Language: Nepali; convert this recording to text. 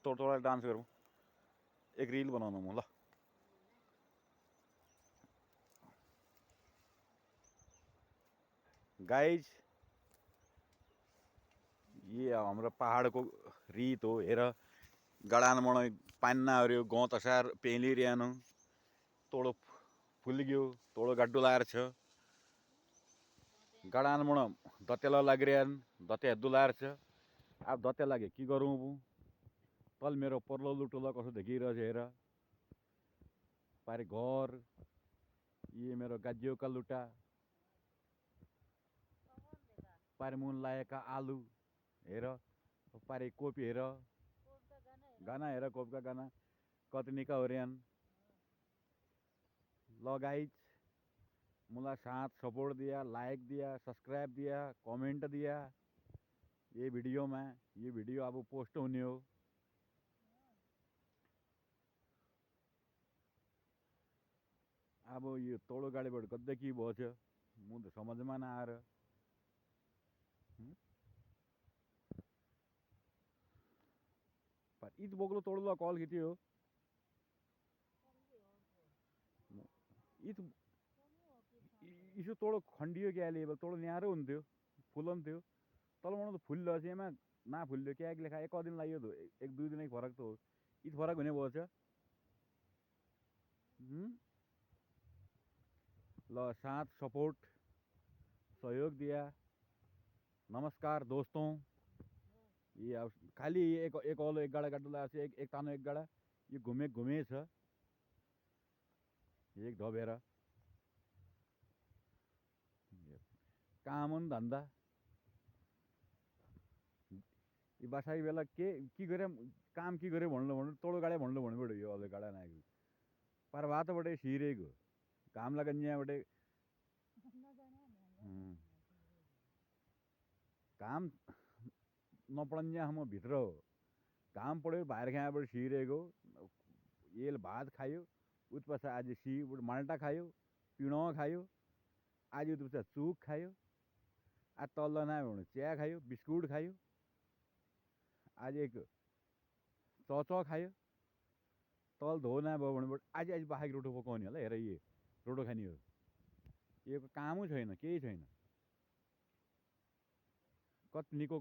थोड़ा डांस करूँ, एक रील बनाउनु म ल। गाइज ये हाम्रो पहाडको रीत हो। हेर गडानमण पानी नहर्यो गाउँ तसार पेलिरहनु तोडो फुलग्यो तोडो गड्डो लाएर छ गडानमण दतेला लागिरहन दते हेद्दु लाएर छ। अब दते लागे के गरौँ अब तल मेरो पर्लो लुटुला कसो देखिरहेछ हेर पारे घर ये मेरो गाजियो का लुटा पारे मुन लागेका आलु हेर पारे कोपी हेर गाना हेर कोपका गाना कतनिका होर्यान ल गाइज मुला साथ सपोर्ट दिया लाइक दिया सब्सक्राइब दिया कमेंट दिया ये वीडियो में ये वीडियो अब पोस्ट होने हो। अब यो तोडो गाडीबाट कतै के भएछ म त समझमा नआएर इत बोक्लो तोडलो कल खिच्यो इत इसो तोडो खण्डियो क्या लेबल तोडो न्यारो हुन्थ्यो फुलन्थ्यो तलबाट त फुल्लो एमा ना फुल्यो क्या लेखा एक दिन लाग्यो त एक दुई दिन फरक त हो इत फरक हुने भएछ। ल साथ सपोर्ट सहयोग दिया नमस्कार दोस्तों। ये अब खाली एक औलो एक गाडा गाड्डु लाएर छ एक तानो एक गाडा यो घुमे छ एक धबेर काम न धन्दा यो बसाई बेला के गरे काम के गरे भन्नु तोडो गाडा भन्नु भन्नु यो अले गाडा नागु पर वातबटे सिरेको काम लगन्याबटे काम नपडन्या हम भित्र हो काम पड्यो बाहिर खाँबाट सिरेको येल भात खायो उत्पछ आज सी माल्टा खायो पिँडो खायो आज उत्पछ चुक खायो आज तल्लो ना भने चिया खायो बिस्कुट खायो आज एक चौचौ खायो तल धो ना भयो भने आज आज बाहेक रोटो पकाउने होला हेर ये रोटो खाने हो यो कामै छैन केही छैन कति निको